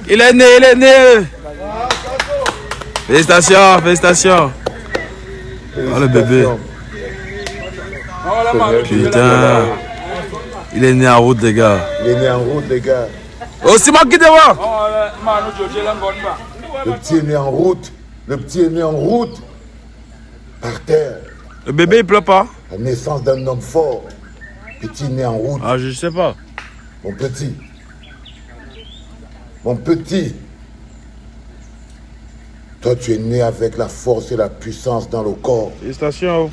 Il est né, il est né. Félicitations, félicitations. Oh le bébé. Putain. Il est né en route, les gars. Il est né en route, les gars. Oh, c'est moi qui te vois. Le petit est né en route. Le petit est né en route. Par terre. Le bébé, il pleure pas. La naissance d'un homme fort. Petit né en route. Ah, je sais pas. Mon petit. Mon petit. Toi, tu es né avec la force et la puissance dans le corps. Félicitations.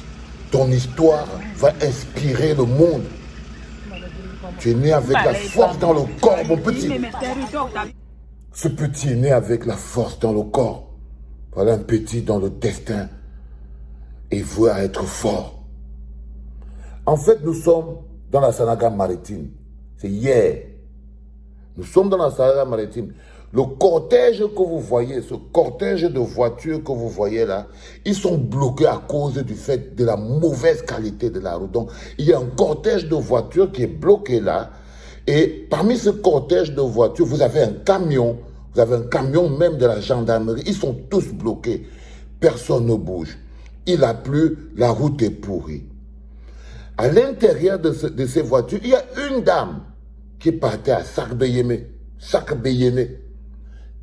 Ton histoire va inspirer le monde. Tu es né avec la force dans le corps, mon petit. Ce petit est né avec la force dans le corps. Voilà un petit dont le destin est voué à être fort. En fait, nous sommes dans la Sanaga maritime. C'est hier. Nous sommes dans la Sanaga maritime. Le cortège que vous voyez, ce cortège de voitures que vous voyez là, ils sont bloqués à cause du fait de la mauvaise qualité de la route. Donc, il y a un cortège de voitures qui est bloqué là. Et parmi ce cortège de voitures, vous avez un camion. Vous avez un camion même de la gendarmerie. Ils sont tous bloqués. Personne ne bouge. Il a plu, la route est pourrie. À l'intérieur de ces voitures, il y a une dame qui partait à Sakbeyene,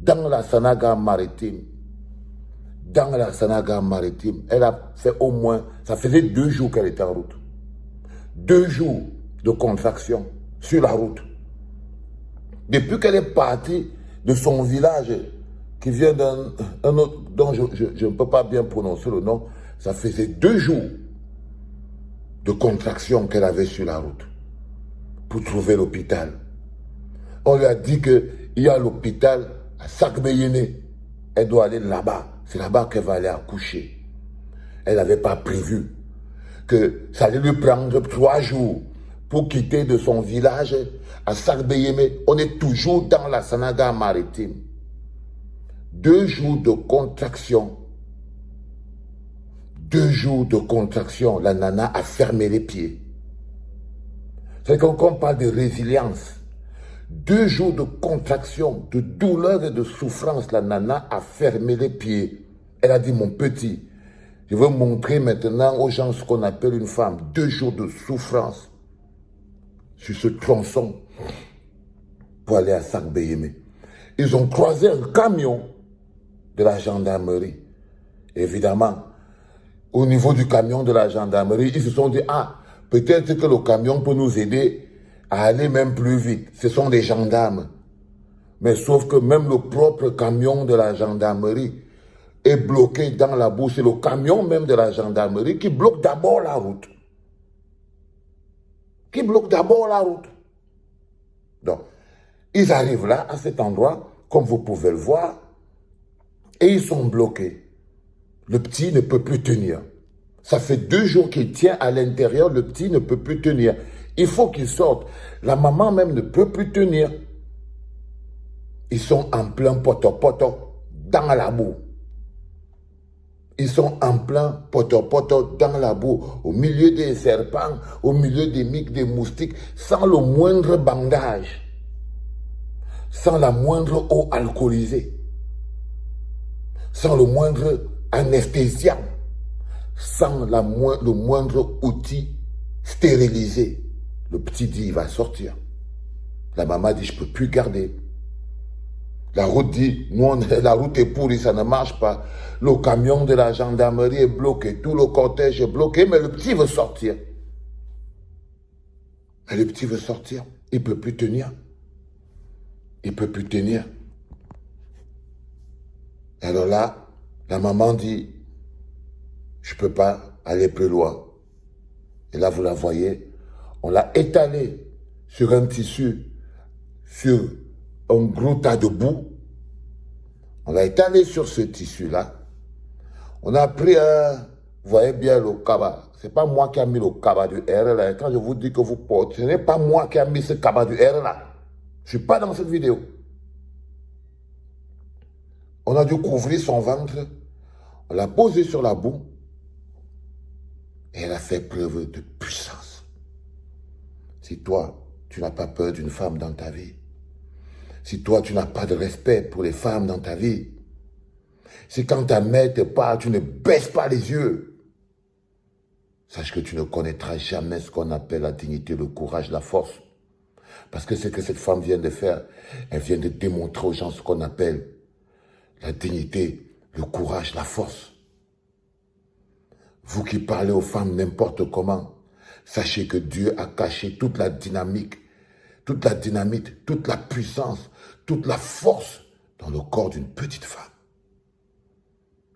dans la Sanaga maritime. Dans la Sanaga maritime, elle a fait au moins, ça faisait 2 jours qu'elle était en route. 2 jours de contraction sur la route. Depuis qu'elle est partie de son village, qui vient d'un autre, dont je ne peux pas bien prononcer le nom, ça faisait 2 jours de contraction qu'elle avait sur la route pour trouver l'hôpital. On lui a dit qu'il y a l'hôpital à Sakbeyene. Elle doit aller là-bas. C'est là-bas qu'elle va aller accoucher. Elle n'avait pas prévu que ça allait lui prendre 3 jours pour quitter de son village à Sakbeyene. On est toujours dans la Sanaga maritime. 2 jours de contraction. 2 jours de contraction. La nana a fermé les pieds. C'est quand on parle de résilience. 2 jours de contraction, de douleur et de souffrance, la nana a fermé les pieds. Elle a dit, mon petit, je veux montrer maintenant aux gens ce qu'on appelle une femme. 2 jours de souffrance sur ce tronçon pour aller à Sakbeyene. Ils ont croisé un camion de la gendarmerie. Évidemment, au niveau du camion de la gendarmerie, ils se sont dit, ah, peut-être que le camion peut nous aider à aller même plus vite. Ce sont des gendarmes. Mais sauf que même le propre camion de la gendarmerie est bloqué dans la boue. C'est le camion même de la gendarmerie qui bloque d'abord la route. Qui bloque d'abord la route. Donc, ils arrivent là, à cet endroit, comme vous pouvez le voir, et ils sont bloqués. Le petit ne peut plus tenir. Ça fait 2 jours qu'il tient à l'intérieur, le petit ne peut plus tenir. Il faut qu'il sorte. La maman même ne peut plus tenir. Ils sont en plein poto-poto dans la boue. Ils sont en plein poto-poto dans la boue, au milieu des serpents, au milieu des miques, des moustiques, sans le moindre bandage, sans la moindre eau alcoolisée, sans le moindre anesthésiant, sans le moindre outil stérilisé. Le petit dit, il va sortir. La maman dit, je ne peux plus garder. La route dit, la route est pourrie, ça ne marche pas. Le camion de la gendarmerie est bloqué, tout le cortège est bloqué, mais le petit veut sortir. Mais le petit veut sortir, il ne peut plus tenir. Il ne peut plus tenir. Alors là, la maman dit, je ne peux pas aller plus loin. Et là, vous la voyez, on l'a étalé sur un tissu, sur un gros tas de boue. On l'a étalé sur ce tissu-là. On a pris un, vous voyez bien le cabas. Ce n'est pas moi qui ai mis le cabas du R là. Et quand je vous dis que vous portez, ce n'est pas moi qui ai mis ce cabas du R là. Je ne suis pas dans cette vidéo. On a dû couvrir son ventre. On l'a posé sur la boue. Et elle a fait preuve de puissance. Si toi, tu n'as pas peur d'une femme dans ta vie, si toi, tu n'as pas de respect pour les femmes dans ta vie, si quand ta mère te parle, tu ne baisses pas les yeux, sache que tu ne connaîtras jamais ce qu'on appelle la dignité, le courage, la force. Parce que ce que cette femme vient de faire, elle vient de démontrer aux gens ce qu'on appelle la dignité, le courage, la force. Vous qui parlez aux femmes n'importe comment, sachez que Dieu a caché toute la dynamique, toute la dynamite, toute la puissance, toute la force dans le corps d'une petite femme.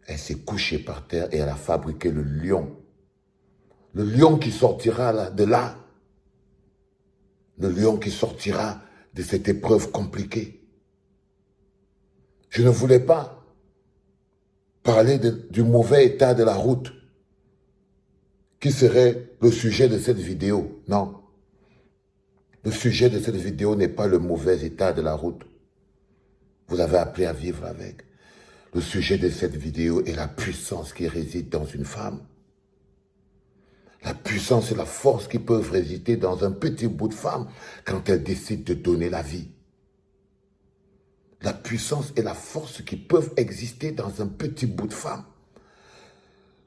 Elle s'est couchée par terre et elle a fabriqué le lion. Le lion qui sortira de là. Le lion qui sortira de cette épreuve compliquée. Je ne voulais pas parler du mauvais état de la route qui serait le sujet de cette vidéo. Non. Le sujet de cette vidéo n'est pas le mauvais état de la route. Vous avez appris à vivre avec. Le sujet de cette vidéo est la puissance qui réside dans une femme. La puissance et la force qui peuvent résider dans un petit bout de femme quand elle décide de donner la vie. La puissance et la force qui peuvent exister dans un petit bout de femme.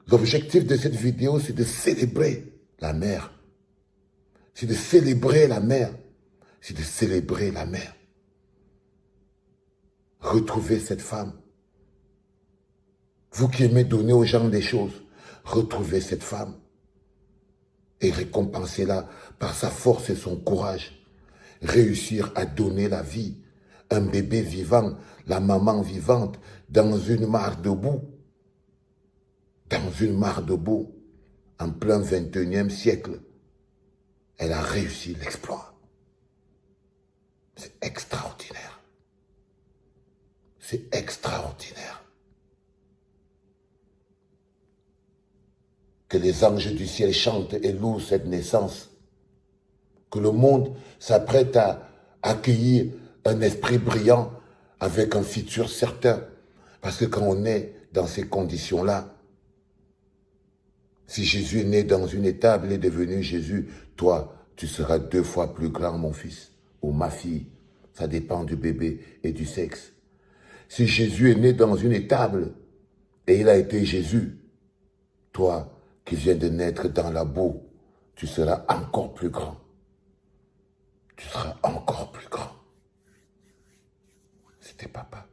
L'objectif de cette vidéo, c'est de célébrer la mère. C'est de célébrer la mère. C'est de célébrer la mère. Retrouvez cette femme. Vous qui aimez donner aux gens des choses, retrouvez cette femme. Et récompensez-la par sa force et son courage. Réussir à donner la vie. Un bébé vivant, la maman vivante, dans une mare de boue. Dans une mare de boue, en plein 21e siècle. Elle a réussi l'exploit. C'est extraordinaire. C'est extraordinaire. Que les anges du ciel chantent et louent cette naissance. Que le monde s'apprête à accueillir un esprit brillant avec un futur certain. Parce que quand on est dans ces conditions-là, si Jésus est né dans une étable, il est devenu Jésus, toi, tu seras 2 fois plus grand, mon fils, ou ma fille. Ça dépend du bébé et du sexe. Si Jésus est né dans une étable et il a été Jésus, toi, qui viens de naître dans la boue, tu seras encore plus grand. Tu seras encore plus grand. C'était papa.